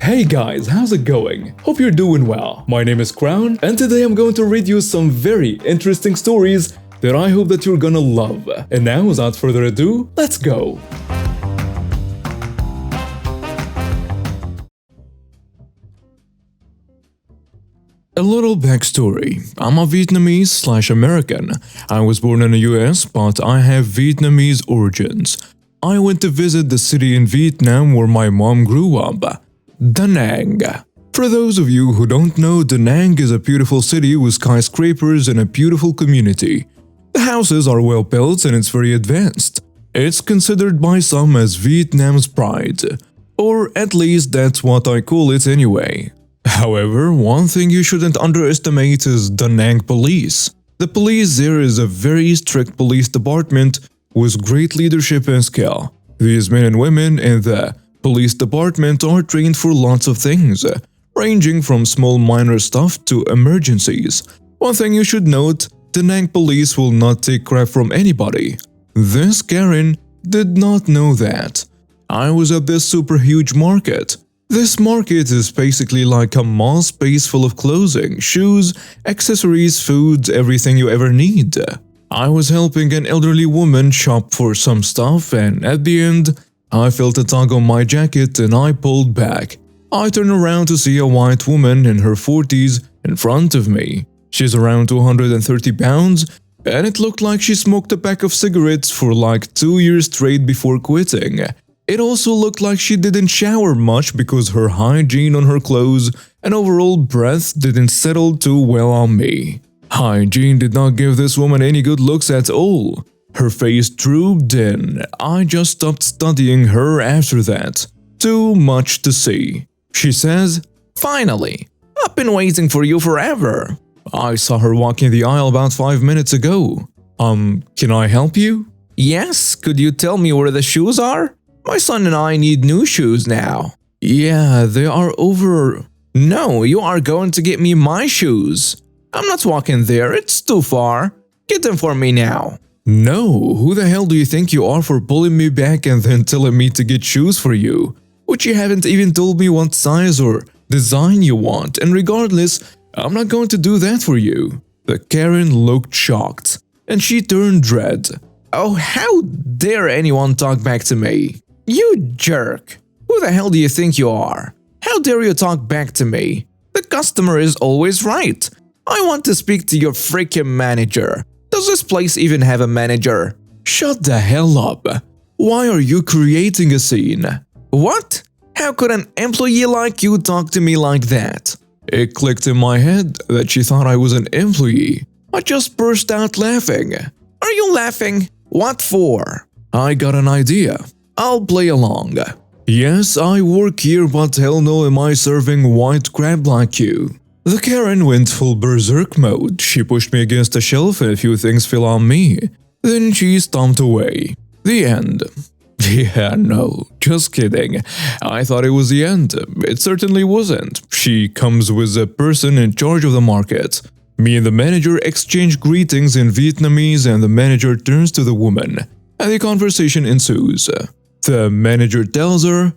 Hey guys, how's it going? Hope you're doing well. My name is Crown, and today I'm going to read you some very interesting stories that I hope that you're gonna love. And now, without further ado, let's go! A little backstory. I'm a Vietnamese/American. I was born in the US, but I have Vietnamese origins. I went to visit the city in Vietnam where my mom grew up, Da Nang. For those of you who don't know, Da Nang is a beautiful city with skyscrapers and a beautiful community. The houses are well built and it's very advanced. It's considered by some as Vietnam's pride. Or at least that's what I call it anyway. However, one thing you shouldn't underestimate is Da Nang police. The police there is a very strict police department with great leadership and skill. These men and women in the police department are trained for lots of things, ranging from small minor stuff to emergencies. One thing you should note, Da Nang police will not take crap from anybody. This Karen did not know that. I was at this super huge market. This market is basically like a mall space full of clothing, shoes, accessories, food, everything you ever need. I was helping an elderly woman shop for some stuff, and at the end, I felt a tug on my jacket and I pulled back. I turned around to see a white woman in her 40s in front of me. She's around 230 pounds, and it looked like she smoked a pack of cigarettes for like 2 years straight before quitting. It also looked like she didn't shower much because her hygiene on her clothes and overall breath didn't settle too well on me. Hygiene did not give this woman any good looks at all. Her face drooped in. I just stopped studying her after that. Too much to see. She says, "Finally, I've been waiting for you forever. I saw her walking the aisle about 5 minutes ago. Can I help you?" "Yes, could you tell me where the shoes are? My son and I need new shoes now." "Yeah, they are over." "No, you are going to get me my shoes. I'm not walking there, it's too far. Get them for me now." "No, who the hell do you think you are for pulling me back and then telling me to get shoes for you? Which you haven't even told me what size or design you want, and regardless, I'm not going to do that for you." The Karen looked shocked, and she turned red. "Oh, how dare anyone talk back to me? You jerk! Who the hell do you think you are? How dare you talk back to me? The customer is always right. I want to speak to your freaking manager. Does this place even have a manager?" "Shut the hell up. Why are you creating a scene?" "What? How could an employee like you talk to me like that?" It clicked in my head that she thought I was an employee. I just burst out laughing. "Are you laughing? What for?" I got an idea. I'll play along. "Yes, I work here, but hell no am I serving white crab like you." The Karen went full berserk mode. She pushed me against a shelf and a few things fell on me. Then she stomped away. The end. Yeah, no, just kidding. I thought it was the end. It certainly wasn't. She comes with a person in charge of the market. Me and the manager exchange greetings in Vietnamese and the manager turns to the woman. And the conversation ensues. The manager tells her,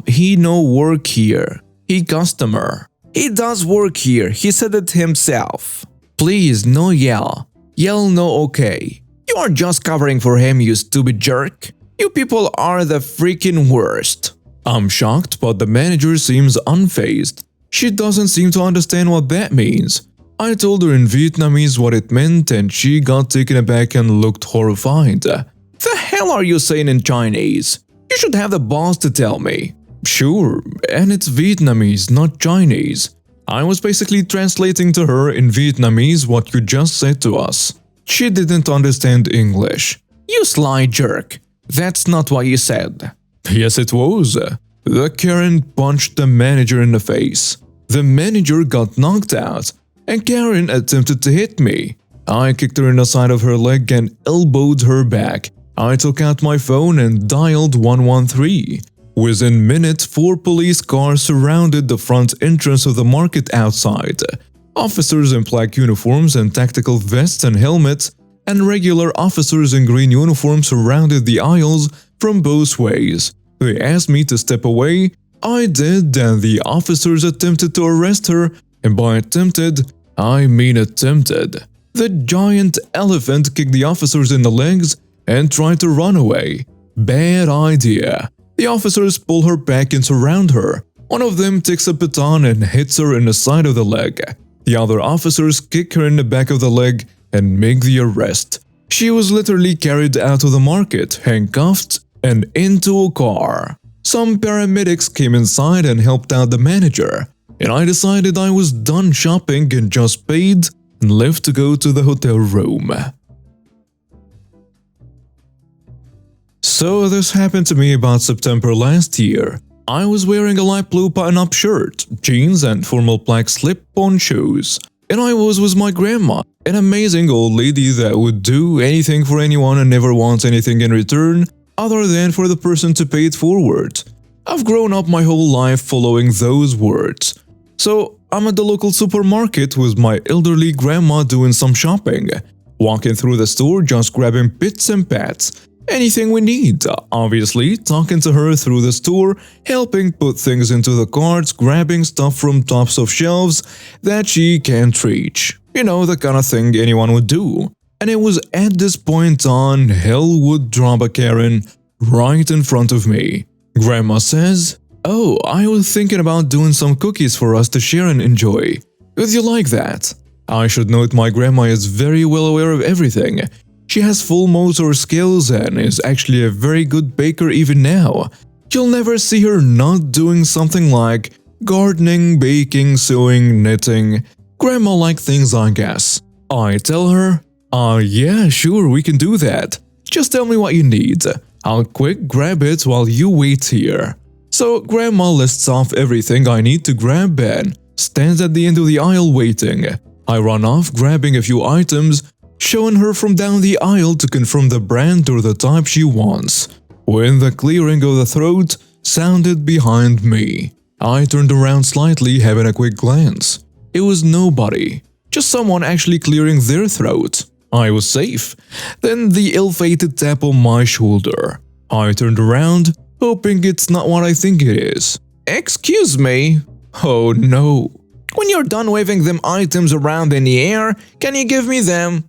he no work here. He customer. "He does work here, he said it himself." "Please, no yell. Yell no okay. You are just covering for him, you stupid jerk. You people are the freaking worst." I'm shocked, but the manager seems unfazed. She doesn't seem to understand what that means. I told her in Vietnamese what it meant and she got taken aback and looked horrified. "The hell are you saying in Chinese? You should have the balls to tell me." "Sure, and it's Vietnamese, not Chinese." I was basically translating to her in Vietnamese what you just said to us. She didn't understand English. "You sly jerk. That's not what you said." Yes, it was. The Karen punched the manager in the face. The manager got knocked out, and Karen attempted to hit me. I kicked her in the side of her leg and elbowed her back. I took out my phone and dialed 113. Within minutes, 4 police cars surrounded the front entrance of the market outside. Officers in black uniforms and tactical vests and helmets, and regular officers in green uniforms surrounded the aisles from both ways. They asked me to step away, I did, and the officers attempted to arrest her, and by attempted, I mean attempted. The giant elephant kicked the officers in the legs and tried to run away. Bad idea. The officers pull her back and surround her. One of them takes a baton and hits her in the side of the leg. The other officers kick her in the back of the leg and make the arrest. She was literally carried out of the market, handcuffed, and into a car. Some paramedics came inside and helped out the manager, and I decided I was done shopping and just paid and left to go to the hotel room. So this happened to me about September last year. I was wearing a light blue button-up shirt, jeans, and formal black slip-on shoes. And I was with my grandma, an amazing old lady that would do anything for anyone and never wants anything in return other than for the person to pay it forward. I've grown up my whole life following those words. So I'm at the local supermarket with my elderly grandma doing some shopping. Walking through the store just grabbing bits and bats. Anything we need, obviously, talking to her through the store, helping put things into the carts, grabbing stuff from tops of shelves that she can't reach. You know, the kind of thing anyone would do. And it was at this point on, hell would drop a Karen right in front of me. Grandma says, "Oh, I was thinking about doing some cookies for us to share and enjoy. Would you like that?" I should note my grandma is very well aware of everything. She has full motor skills and is actually a very good baker even now. You'll never see her not doing something like gardening, baking, sewing, knitting. Grandma-like things, I guess. I tell her, yeah, sure, we can do that. Just tell me what you need. I'll quick grab it while you wait here." So Grandma lists off everything I need to grab and stands at the end of the aisle waiting. I run off grabbing a few items, showing her from down the aisle to confirm the brand or the type she wants. When the clearing of the throat sounded behind me, I turned around slightly, having a quick glance. It was nobody, just someone actually clearing their throat. I was safe. Then the ill-fated tap on my shoulder. I turned around, hoping it's not what I think it is. "Excuse me." Oh no. "When you're done waving them items around in the air, can you give me them?"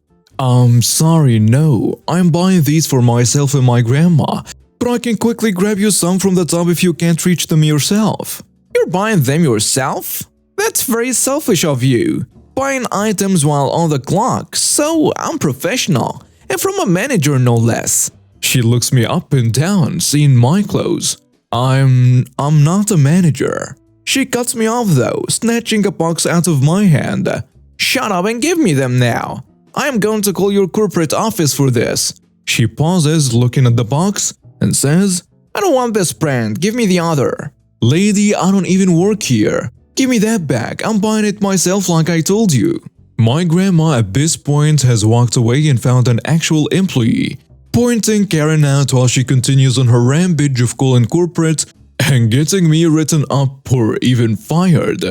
Sorry, no. I'm buying these for myself and my grandma, but I can quickly grab you some from the top if you can't reach them yourself." "You're buying them yourself? That's very selfish of you. Buying items while on the clock, so unprofessional, and from a manager no less." She looks me up and down, seeing my clothes. I'm not a manager." She cuts me off though, snatching a box out of my hand. "Shut up and give me them now. I am going to call your corporate office for this." She pauses, looking at the box, and says, "I don't want this brand, give me the other." "Lady, I don't even work here. Give me that back, I'm buying it myself like I told you." My grandma at this point has walked away and found an actual employee, pointing Karen out while she continues on her rampage of calling corporate and getting me written up or even fired.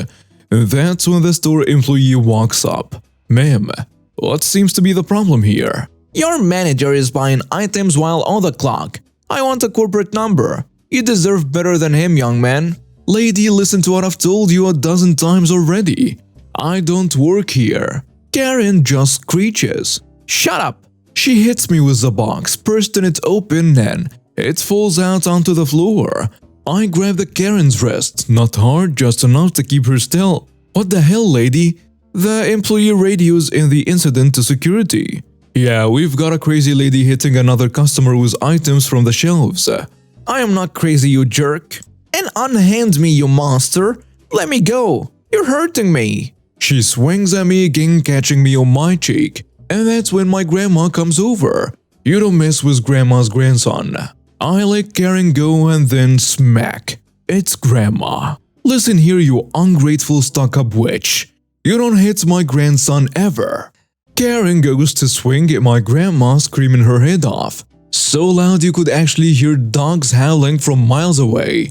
That's when the store employee walks up. "Ma'am, what seems to be the problem here?" "Your manager is buying items while on the clock. I want a corporate number. You deserve better than him, young man." "Lady, listen to what I've told you a dozen times already. I don't work here." Karen just screeches. "Shut up!" She hits me with the box, bursting it open, and it falls out onto the floor. I grab the Karen's wrist, not hard, just enough to keep her still. "What the hell, lady?" The employee radios in the incident to security. "Yeah, we've got a crazy lady hitting another customer with items from the shelves." "I am not crazy, you jerk." "And unhand me, you monster. Let me go. You're hurting me." She swings at me again, catching me on my cheek. And that's when my grandma comes over. You don't mess with grandma's grandson. I let Karen go and then smack. It's grandma. "Listen here, you ungrateful stuck-up witch. You don't hit my grandson ever." Karen goes to swing at my grandma, screaming her head off. So loud you could actually hear dogs howling from miles away,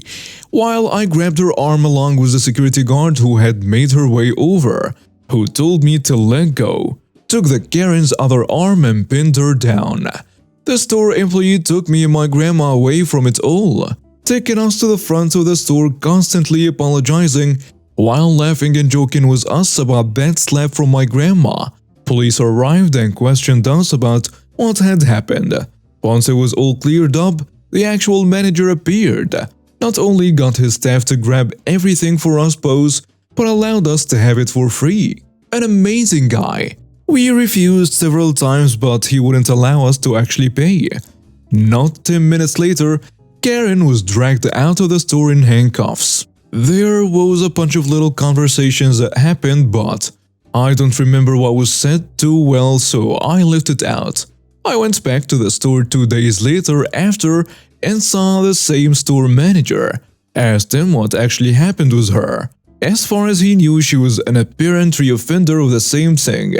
while I grabbed her arm along with the security guard who had made her way over, who told me to let go, took the Karen's other arm and pinned her down. The store employee took me and my grandma away from it all. taking us to the front of the store, constantly apologizing. While laughing and joking with us about that slap from my grandma, police arrived and questioned us about what had happened. Once it was all cleared up, the actual manager appeared. Not only got his staff to grab everything for us both, but allowed us to have it for free. An amazing guy. We refused several times, but he wouldn't allow us to actually pay. Not 10 minutes later, Karen was dragged out of the store in handcuffs. There was a bunch of little conversations that happened, but I don't remember what was said too well, so I left it out. I went back to the store 2 days later after and saw the same store manager. Asked him what actually happened with her. As far as he knew, she was an apparent reoffender of the same thing,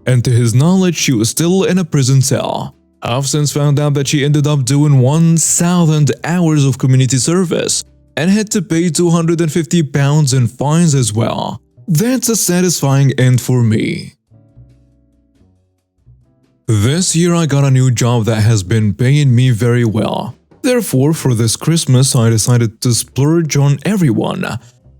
and to his knowledge, she was still in a prison cell. I've since found out that she ended up doing 1,000 hours of community service and had to pay £250 in fines as well. That's a satisfying end for me. This year I got a new job that has been paying me very well. Therefore, for this Christmas, I decided to splurge on everyone.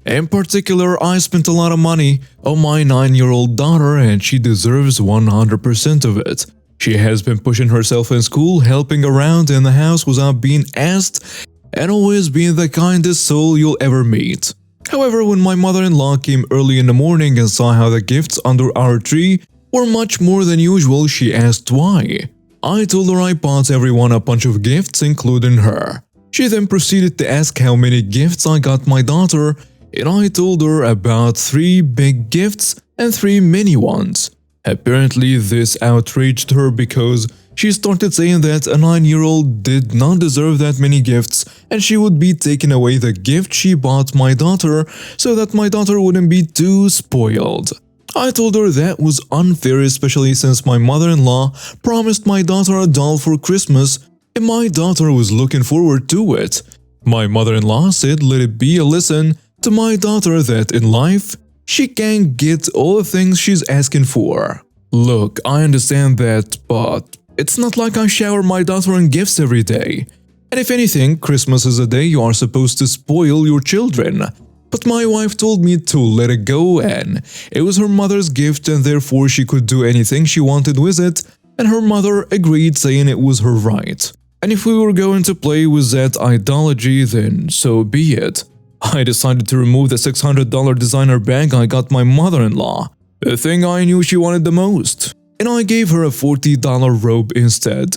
In particular, I spent a lot of money on my 9-year-old daughter, and she deserves 100% of it. She has been pushing herself in school, helping around in the house without being asked, and always being the kindest soul you'll ever meet. However, when my mother-in-law came early in the morning and saw how the gifts under our tree were much more than usual, she asked why. I told her I bought everyone a bunch of gifts, including her. She then proceeded to ask how many gifts I got my daughter, and I told her about 3 big gifts and 3 mini ones. Apparently, this outraged her because she started saying that a 9-year-old did not deserve that many gifts and she would be taking away the gift she bought my daughter so that my daughter wouldn't be too spoiled. I told her that was unfair, especially since my mother-in-law promised my daughter a doll for Christmas and my daughter was looking forward to it. My mother-in-law said let it be a lesson to my daughter that in life, she can't get all the things she's asking for. Look, I understand that, but it's not like I shower my daughter in gifts every day. And if anything, Christmas is a day you are supposed to spoil your children. But my wife told me to let it go, and it was her mother's gift and therefore she could do anything she wanted with it, and her mother agreed, saying it was her right. And if we were going to play with that ideology, then so be it. I decided to remove the $600 designer bag I got my mother-in-law, the thing I knew she wanted the most, and I gave her a $40 robe instead.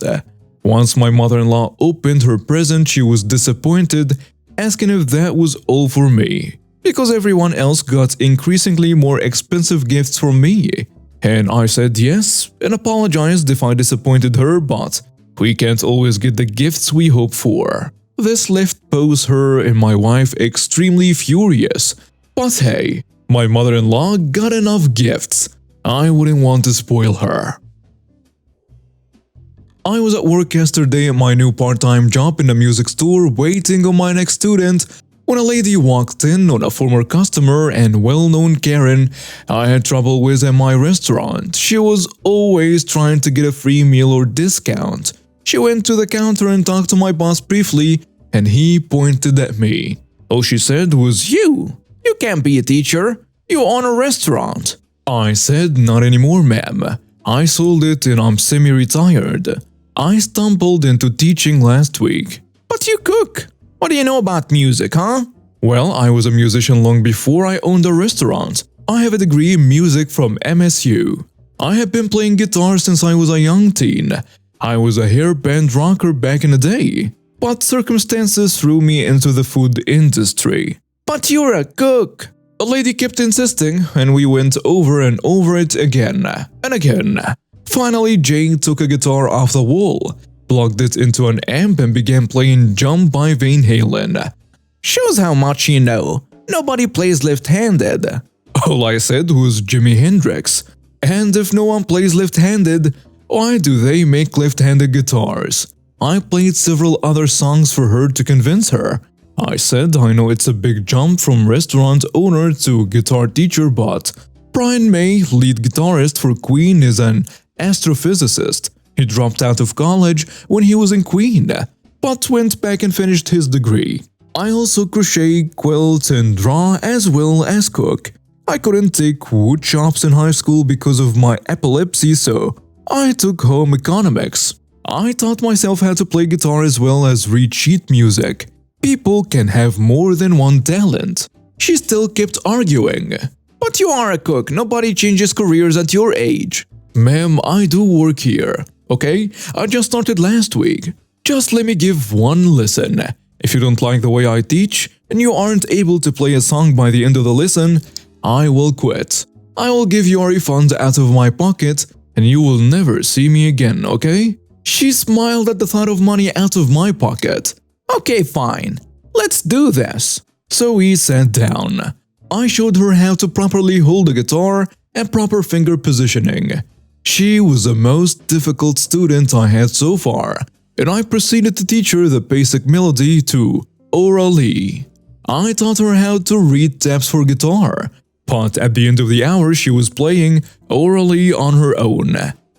Once my mother-in-law opened her present, she was disappointed, asking if that was all for me, because everyone else got increasingly more expensive gifts from me. And I said yes, and apologized if I disappointed her, but we can't always get the gifts we hope for. This left both her and my wife extremely furious. But hey, my mother-in-law got enough gifts. I wouldn't want to spoil her. I was at work yesterday at my new part-time job in a music store waiting on my next student when a lady walked in on a former customer and well-known Karen I had trouble with at my restaurant. She was always trying to get a free meal or discount. She went to the counter and talked to my boss briefly, and he pointed at me. All she said was, You can't be a teacher. You own a restaurant." I said, "Not anymore, ma'am. I sold it and I'm semi-retired. I stumbled into teaching last week." "But you cook. What do you know about music, huh?" "Well, I was a musician long before I owned a restaurant. I have a degree in music from MSU. I have been playing guitar since I was a young teen. I was a hair band rocker back in the day, but circumstances threw me into the food industry." "But you're a cook." A lady kept insisting, and we went over and over it again and again. Finally, Jane took a guitar off the wall, plugged it into an amp and began playing Jump by Van Halen. "Shows how much you know. Nobody plays left-handed." All I said was Jimi Hendrix. And if no one plays left-handed, why do they make left-handed guitars? I played several other songs for her to convince her. I said I know it's a big jump from restaurant owner to guitar teacher, but Brian May, lead guitarist for Queen, is an astrophysicist. He dropped out of college when he was in Queen, but went back and finished his degree. I also crochet, quilt, and draw as well as cook. I couldn't take wood chops in high school because of my epilepsy, so I took home economics. I taught myself how to play guitar as well as read sheet music. People can have more than one talent. She still kept arguing. But you are a cook, nobody changes careers at your age. Ma'am, I do work here, okay? I just started last week. Just let me give one lesson. If you don't like the way I teach, and you aren't able to play a song by the end of the lesson, I will quit. I will give you a refund out of my pocket, and you will never see me again, okay? She smiled at the thought of money out of my pocket. Okay, fine. Let's do this. So we sat down. I showed her how to properly hold a guitar and proper finger positioning. She was the most difficult student I had so far, and I proceeded to teach her the basic melody to orally. I taught her how to read tabs for guitar, but at the end of the hour she was playing orally on her own.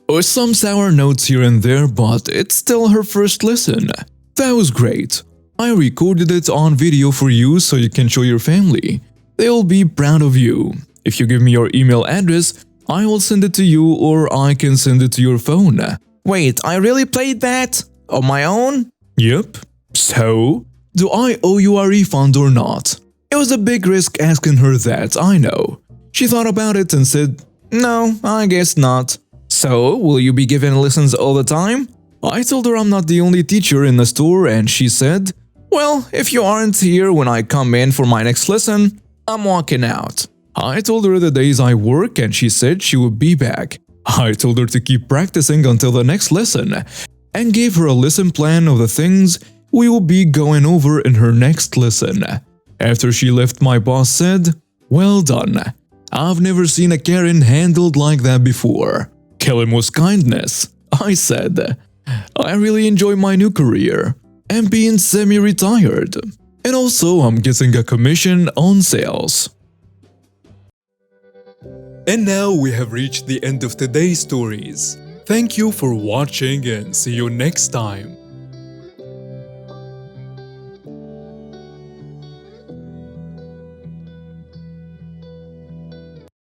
Or some sour notes here and there, but it's still her first lesson. That was great. I recorded it on video for you so you can show your family. They'll be proud of you. If you give me your email address, I will send it to you or I can send it to your phone. Wait, I really played that? On my own? Yep. So? Do I owe you a refund or not? It was a big risk asking her that, I know. She thought about it and said, no, I guess not. So, will you be giving lessons all the time? I told her I'm not the only teacher in the store and she said, well, if you aren't here when I come in for my next lesson, I'm walking out. I told her the days I work and she said she would be back. I told her to keep practicing until the next lesson and gave her a lesson plan of the things we will be going over in her next lesson. After she left, my boss said, well done. I've never seen a Karen handled like that before. Kill him with kindness, I said. I really enjoy my new career and being semi-retired. And also I'm getting a commission on sales. And now we have reached the end of today's stories. Thank you for watching and see you next time.